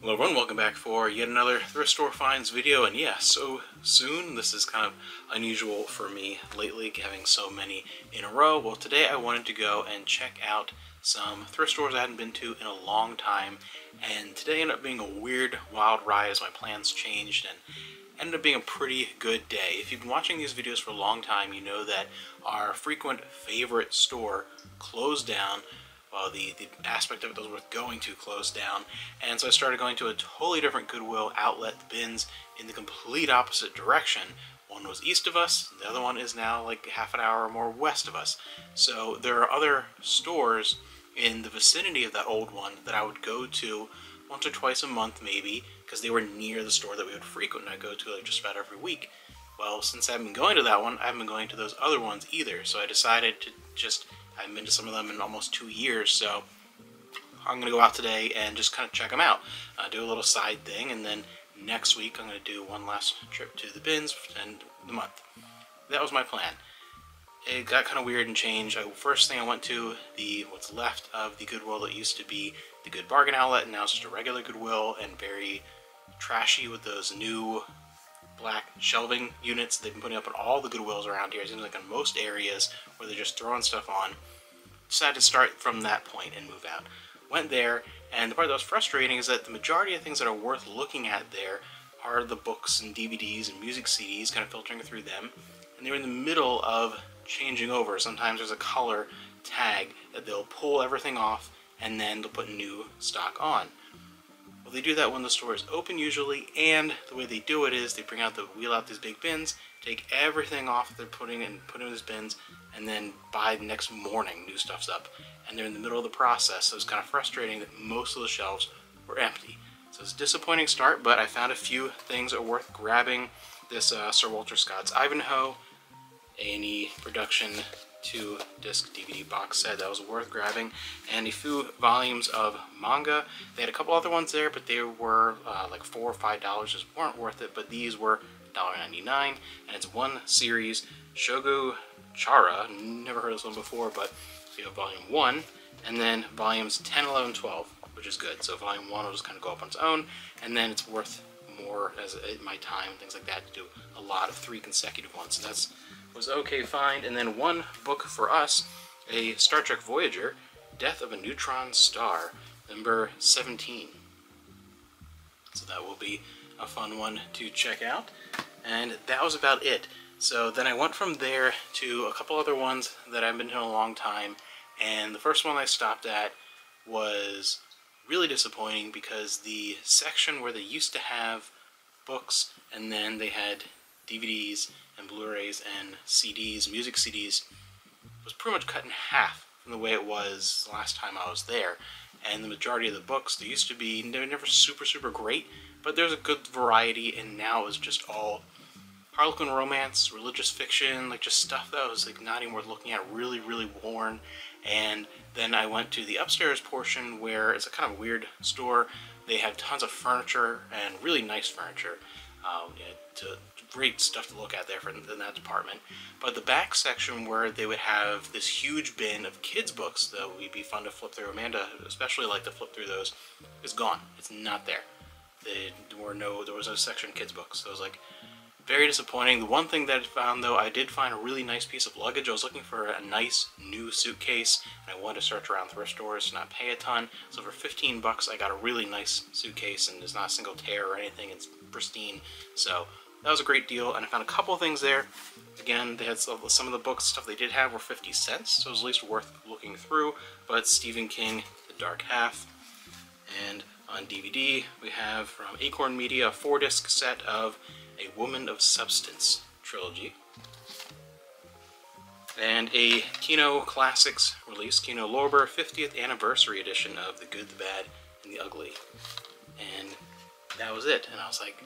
Hello everyone, welcome back for yet another thrift store finds video, and yeah, so soon. This is kind of unusual for me lately, having so many in a row. Well, today I wanted to go and check out some thrift stores I hadn't been to in a long time, and today ended up being a weird, wild ride as my plans changed, and ended up being a pretty good day. If you've been watching these videos for a long time, you know that our frequent favorite store closed down. Well, the aspect of it that was worth going to closed down, and so I started going to a totally different Goodwill outlet, the bins in the complete opposite direction. One was east of us, the other one is now like half an hour or more west of us. So there are other stores in the vicinity of that old one that I would go to once or twice a month maybe, because they were near the store that we would frequent and I go to like just about every week. Well, since I've been going to that one, I haven't been going to those other ones either, so I decided to I haven't been to some of them in almost 2 years, so I'm going to go out today and just kind of check them out. Do a little side thing, and then next week I'm going to do one last trip to the bins and the month. That was my plan. It got kind of weird and changed. First thing I went to what's left of the Goodwill that used to be the Good Bargain outlet, and now it's just a regular Goodwill and very trashy with those new black shelving units they've been putting up in all the Goodwills around here. It seems like in most areas where they're just throwing stuff on. Decided to start from that point and move out. Went there, and the part that was frustrating is that the majority of things that are worth looking at there are the books and DVDs and music CDs, kind of filtering through them, and they're in the middle of changing over. Sometimes there's a color tag that they'll pull everything off and then they'll put new stock on. Well, they do that when the store is open usually, and the way they do it is they wheel out these big bins, take everything off that they're putting in these bins, and then by the next morning new stuff's up. And they're in the middle of the process, so it's kind of frustrating that most of the shelves were empty. So it's a disappointing start, but I found a few things that are worth grabbing. This Sir Walter Scott's Ivanhoe A&E production 2-disc DVD box set that was worth grabbing, and a few volumes of manga. They had a couple other ones there, but they were like $4 or $5, just weren't worth it. But these were $1.99, and it's one series, Shogu Chara. Never heard of this one before, but you have volume 1, and then volumes 10, 11, 12, which is good. So volume 1 will just kind of go up on its own, and then it's worth more as my time and things like that to do a lot of 3 consecutive ones. So that's was okay find. And then one book for us, a Star Trek Voyager, Death of a Neutron Star, number 17. So that will be a fun one to check out. And that was about it. So then I went from there to a couple other ones that I've been to in a long time, and the first one I stopped at was really disappointing because the section where they used to have books and then they had DVDs and Blu-rays and CDs, music CDs, was pretty much cut in half from the way it was last time I was there. And the majority of the books, they used to be, they're never super great, but there's a good variety, and now it's just all Harlequin romance, religious fiction, like just stuff that was like not even worth looking at, really worn. And then I went to the upstairs portion where it's a kind of weird store. They have tons of furniture and really nice furniture. Great stuff to look at there in that department. But the back section where they would have this huge bin of kids books that would be fun to flip through, Amanda especially liked to flip through those, is gone. It's not there. There was no section kids books. So it was like very disappointing. The one thing that I found, though, I did find a really nice piece of luggage. I was looking for a nice new suitcase, and I wanted to search around thrift stores to not pay a ton. So for 15 bucks, I got a really nice suitcase, and there's not a single tear or anything. It's pristine. So that was a great deal, and I found a couple of things there. Again, they had some of the books, stuff they did have were 50 cents, so it was at least worth looking through. But Stephen King, The Dark Half, and on DVD, we have from Acorn Media a 4-disc set of A Woman of Substance trilogy, and a Kino Classics release, Kino Lorber 50th Anniversary Edition of The Good, the Bad, and the Ugly. And that was it, and I was like,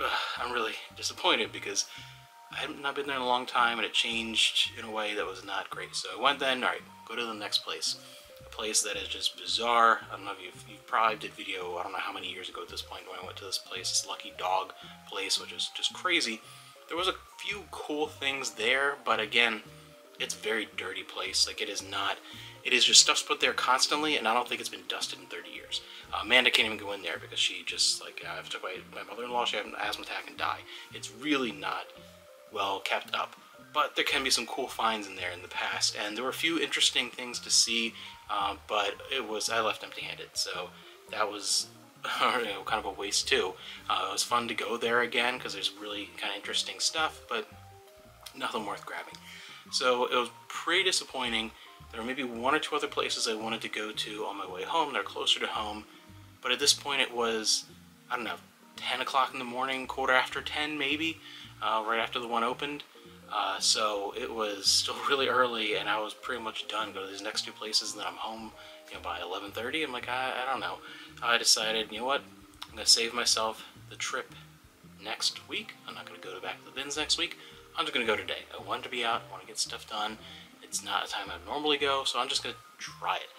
ugh, I'm really disappointed because I had not been there in a long time and it changed in a way that was not great. So I went then, alright, go to the next place. A place that is just bizarre. I don't know if you probably did video, I don't know how many years ago at this point when I went to this place, this Lucky Dog place, which is just crazy. There was a few cool things there, but again, it's a very dirty place. Like, it is just stuff's put there constantly, and I don't think it's been dusted in 30 years. Amanda can't even go in there because she just, like, I took my mother-in-law, she had an asthma attack and died. It's really not well kept up. But there can be some cool finds in there in the past, and there were a few interesting things to see, but I left empty-handed, so that was kind of a waste too. It was fun to go there again because there's really kind of interesting stuff, but nothing worth grabbing. So it was pretty disappointing. There were maybe one or two other places I wanted to go to on my way home. They're closer to home, but at this point it was, I don't know, 10 o'clock in the morning, quarter after 10 maybe, right after the one opened. So it was still really early, and I was pretty much done. Go to these next two places, and then I'm home, by 11:30. I'm like, I don't know. I decided, you know what? I'm gonna save myself the trip next week. I'm not gonna go back to the bins next week. I'm just gonna go today. I want to be out. I want to get stuff done. It's not a time I normally go, so I'm just gonna try it.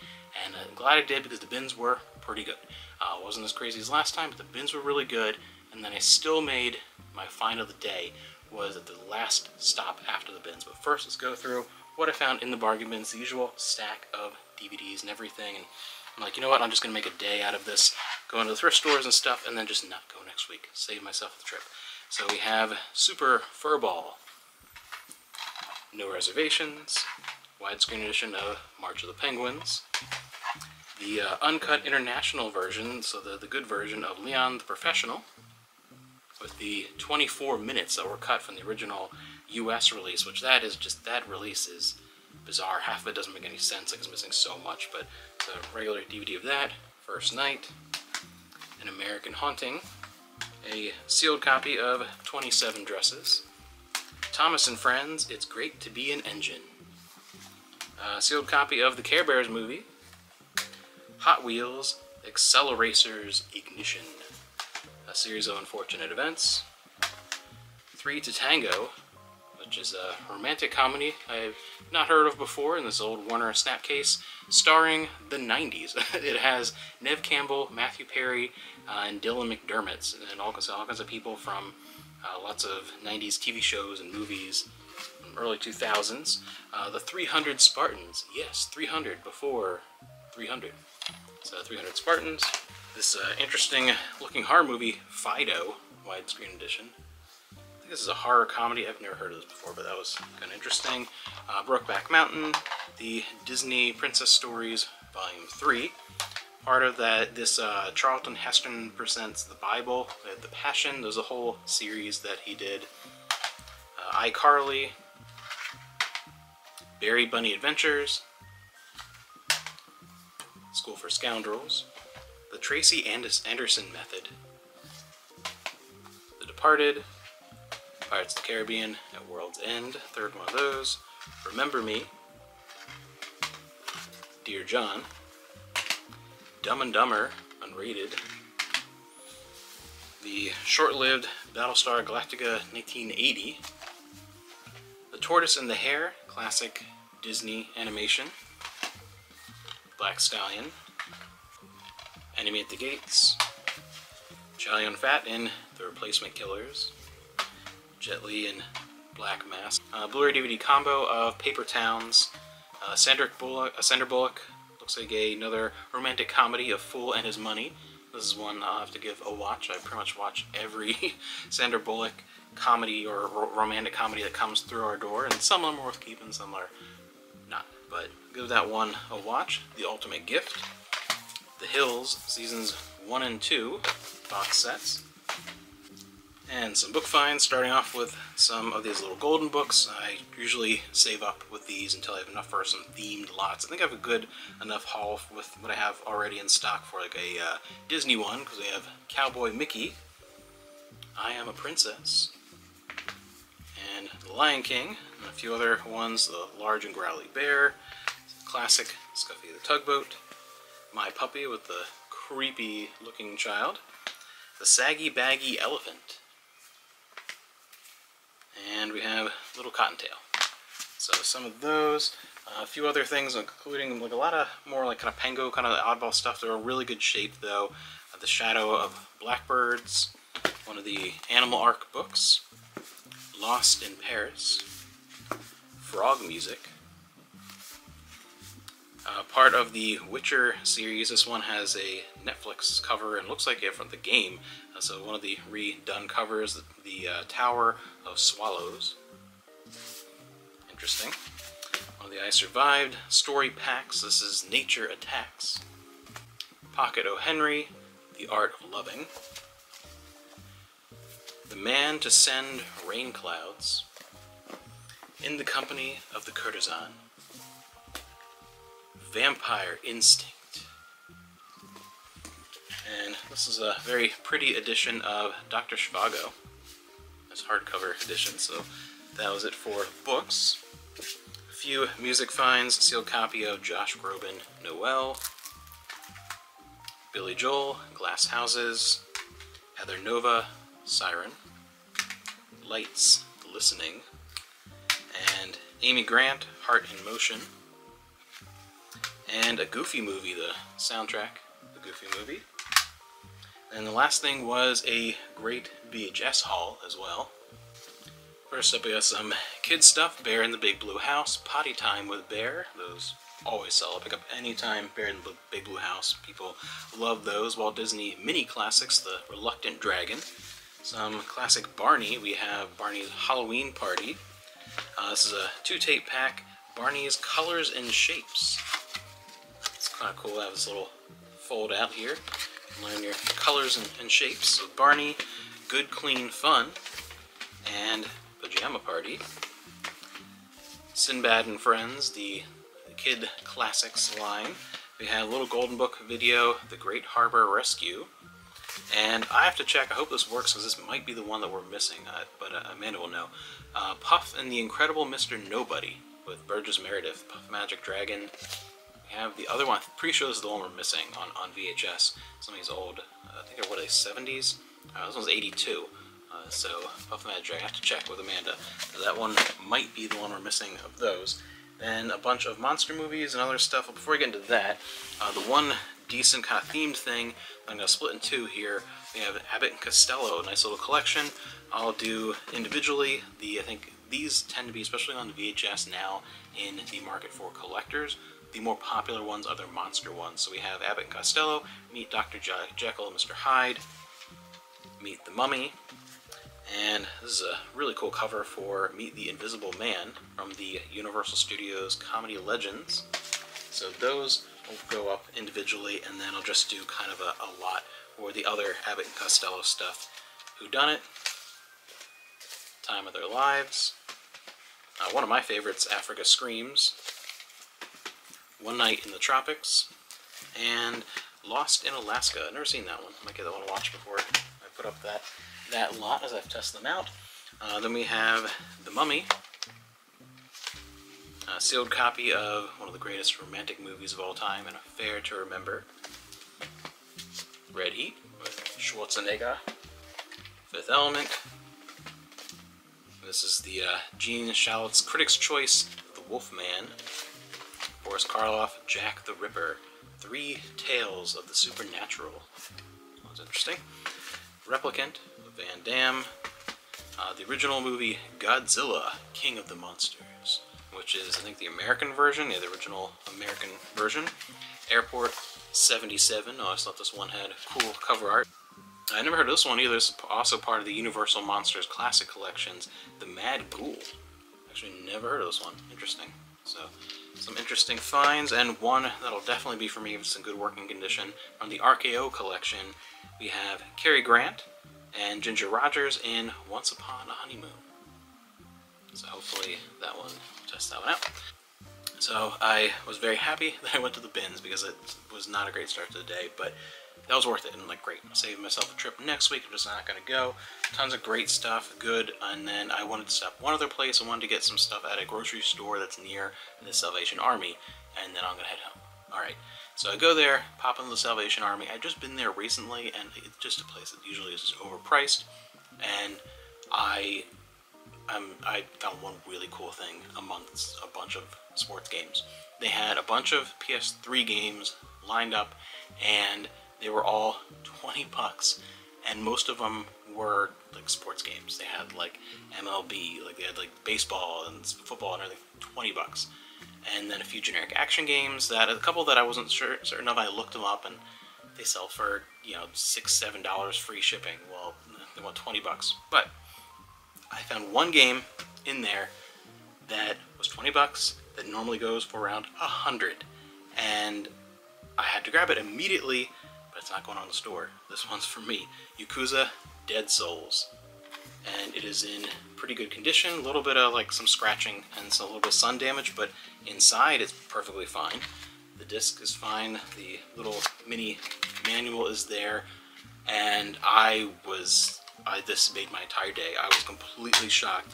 And I'm glad I did because the bins were pretty good. It wasn't as crazy as last time, but the bins were really good. And then I still made my find of the day. Was at the last stop after the bins. But first, let's go through what I found in the bargain bins, the usual stack of DVDs and everything. And I'm like, you know what, I'm just going to make a day out of this, go into the thrift stores and stuff, and then just not go next week. Save myself the trip. So we have Super Furball, No Reservations, widescreen edition of March of the Penguins, the uncut international version, so the good version of Leon the Professional, with the 24 minutes that were cut from the original US release, which that release is bizarre. Half of it doesn't make any sense, like it's missing so much, but it's a regular DVD of that. First Night, An American Haunting, a sealed copy of 27 Dresses, Thomas and Friends, It's Great to Be an Engine, a sealed copy of the Care Bears movie, Hot Wheels, Acceleracers Ignition, a series of unfortunate events, 3 to Tango, which is a romantic comedy I've not heard of before in this old Warner Snapcase, starring the 90s. It has Neve Campbell, Matthew Perry, and Dylan McDermott, and all kinds of people from lots of 90s TV shows and movies from early 2000s. The 300 Spartans, yes, 300 before 300. So 300 Spartans. This interesting looking horror movie, Fido, widescreen edition. I think this is a horror comedy. I've never heard of this before, but that was kind of interesting. Brokeback Mountain, the Disney Princess Stories, Volume 3. Part of that, this Charlton Heston Presents the Bible, The Passion. There's a whole series that he did. iCarly, Berry Bunny Adventures, School for Scoundrels, The Tracy Anderson Method, The Departed, Pirates of the Caribbean at World's End, third one of those, Remember Me, Dear John, Dumb and Dumber, unrated, the short-lived Battlestar Galactica 1980, The Tortoise and the Hare, classic Disney animation, Black Stallion, Enemy at the Gates, Chow Yun-Fat in The Replacement Killers, Jet Li in Black Mask, Blu-ray DVD combo of Paper Towns, Sandra Bullock, looks like another romantic comedy of Fool and His Money. This is one I'll have to give a watch. I pretty much watch every Sandra Bullock comedy or romantic comedy that comes through our door, and some of them are worth keeping, some are not. But give that one a watch. The Ultimate Gift, The Hills, Seasons 1 and 2 box sets, and some book finds, starting off with some of these little golden books. I usually save up with these until I have enough for some themed lots. I think I have a good enough haul with what I have already in stock for like a Disney one, because we have Cowboy Mickey, I Am a Princess, and The Lion King, and a few other ones, The Large and Growly Bear, classic Scuffy the Tugboat, My Puppy with the creepy looking child, The Saggy Baggy Elephant, and we have Little Cottontail. So some of those, a few other things, including like a lot of more like kind of Pango kind of oddball stuff. They're in really good shape though. The Shadow of Blackbirds, one of the Animal Arc books, Lost in Paris, Frog Music, Part of the Witcher series. This one has a Netflix cover and looks like it from the game. So one of the redone covers, the Tower of Swallows. Interesting. One of the I Survived story packs. This is Nature Attacks. Pocket O. Henry, The Art of Loving. The Man to Send Rain Clouds. In the Company of the Courtesan. Vampire Instinct. And this is a very pretty edition of Dr. Zhivago. It's hardcover edition, so that was it for books. A few music finds, sealed copy of Josh Groban, Noel. Billy Joel, Glass Houses. Heather Nova, Siren. Lights, Listening. And Amy Grant, Heart in Motion. And a Goofy movie, the soundtrack, the Goofy movie. And the last thing was a great VHS haul as well. First up we got some kids stuff, Bear in the Big Blue House, Potty Time with Bear. Those always sell. I'll pick up anytime Bear in the Big Blue House. People love those. Walt Disney mini classics, The Reluctant Dragon. Some classic Barney. We have Barney's Halloween Party. This is a 2-tape pack, Barney's Colors and Shapes. Kind of cool to have this little fold out here. Learn your colors and shapes. So Barney, Good Clean Fun, and Pajama Party. Sinbad and Friends, the Kid Classics line. We have Little Golden Book video, The Great Harbor Rescue. And I have to check, I hope this works because this might be the one that we're missing, but Amanda will know. Puff and the Incredible Mr. Nobody with Burgess Meredith, Puff Magic Dragon. We have the other one, I'm pretty sure this is the one we're missing on VHS. Some of these old, I think they're, what are they, 70s? This one's 82. So, Puff Magic Dragon, I have to check with Amanda. That one might be the one we're missing of those. Then a bunch of monster movies and other stuff. But before we get into that, the one decent kind of themed thing, I'm going to split in two here. We have Abbott and Costello, a nice little collection. I'll do individually. I think these tend to be, especially on the VHS now, in the market for collectors. The more popular ones are their monster ones. So we have Abbott and Costello, Meet Dr. Jekyll and Mr. Hyde, Meet the Mummy, and this is a really cool cover for Meet the Invisible Man from the Universal Studios Comedy Legends. So those will go up individually, and then I'll just do kind of a lot for the other Abbott and Costello stuff. Whodunit, Time of Their Lives, one of my favorites, Africa Screams, One Night in the Tropics, and Lost in Alaska. I've never seen that one. Might get that one to watch before I put up that lot as I've tested them out. Then we have The Mummy, a sealed copy of one of the greatest romantic movies of all time, An Affair to Remember. Red Heat with Schwarzenegger. Fifth Element. This is the Gene Shalit's Critics' Choice, The Wolfman. Boris Karloff, Jack the Ripper. Three Tales of the Supernatural. That's interesting. Replicant, Van Damme. The original movie Godzilla, King of the Monsters, which is, I think, the American version. Yeah, the original American version. Airport 77. Oh, I just thought this one had cool cover art. I never heard of this one either. It's also part of the Universal Monsters Classic Collections, The Mad Ghoul. Actually, never heard of this one. Interesting. So, some interesting finds, and one that'll definitely be for me if it's in good working condition. From the RKO collection, we have Cary Grant and Ginger Rogers in Once Upon a Honeymoon. So hopefully that one, test that one out. So I was very happy that I went to the bins because it was not a great start to the day, but that was worth it. And like, great, I'm saving myself a trip next week. I'm just not going to go. Tons of great stuff, good. And then I wanted to stop one other place. I wanted to get some stuff at a grocery store that's near the Salvation Army, and then I'm going to head home. Alright, so I go there, pop into the Salvation Army. I've just been there recently, and it's just a place that usually is just overpriced. And I found one really cool thing amongst a bunch of sports games. They had a bunch of PS3 games lined up, and they were all 20 bucks, and most of them were like sports games. They had like MLB, like they had like baseball and football and everything, 20 bucks. and then a few generic action games. That a couple that I wasn't certain of. I looked them up, and they sell for, you know, $6-7 free shipping. Well, they want $20, but I found one game in there that was $20 that normally goes for around $100, and I had to grab it immediately, but it's not going on the store. This one's for me. Yakuza Dead Souls. And it is in pretty good condition. A little bit of like some scratching and a little bit of sun damage, but inside it's perfectly fine. The disc is fine. The little mini manual is there, and this made my entire day. I was completely shocked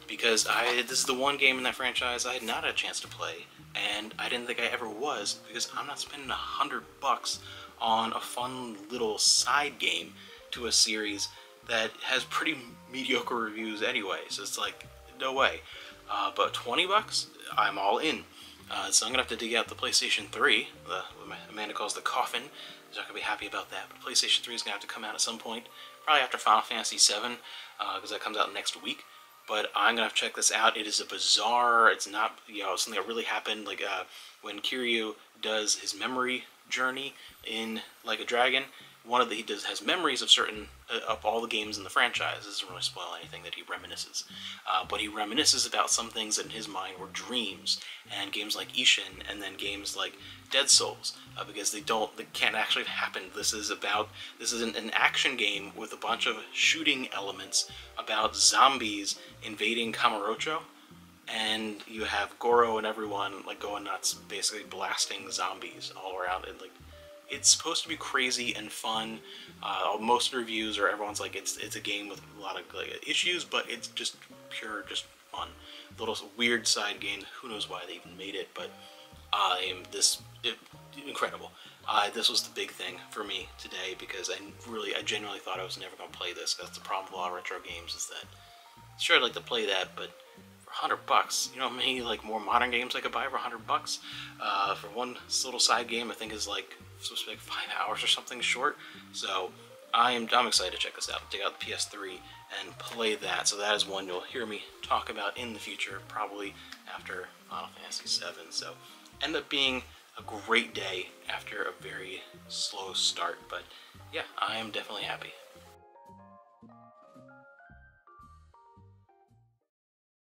because this is the one game in that franchise I had not had a chance to play, and I didn't think I ever was, because I'm not spending $100 on a fun little side game to a series that has pretty mediocre reviews anyway. So it's like, no way. But $20, I'm all in. So I'm gonna have to dig out the PlayStation 3, what Amanda calls the coffin. She's not gonna be happy about that. But PlayStation 3 is gonna have to come out at some point, probably after Final Fantasy 7, because that comes out next week. But I'm gonna have to check this out. It is a bizarre. It's not, you know, something that really happened. Like when Kiryu does his memory journey in Like a Dragon, he has memories of certain of all the games in the franchise. This doesn't really spoil anything that he reminisces, but he reminisces about some things that in his mind were dreams, and games like Ishin, and then games like Dead Souls, because they can't actually happen. This is an action game with a bunch of shooting elements about zombies invading Kamurocho, and you have Goro and everyone like going nuts, basically blasting zombies all around it. Like, it's supposed to be crazy and fun. Most reviews everyone's like it's a game with a lot of like issues, but it's just pure fun. Little weird side game. Who knows why they even made it? But incredible. This was the big thing for me today, because I genuinely thought I was never going to play this. That's the problem with a lot of retro games, is that sure I'd like to play that, but for $100, you know how many like more modern games I could buy for $100? For one little side game, I think is like supposed to be like 5 hours or something short. So I'm excited to check this out. Take out the PS3 and play that. So that is one you'll hear me talk about in the future, probably after Final Fantasy 7. So end up being a great day after a very slow start. But yeah, I am definitely happy.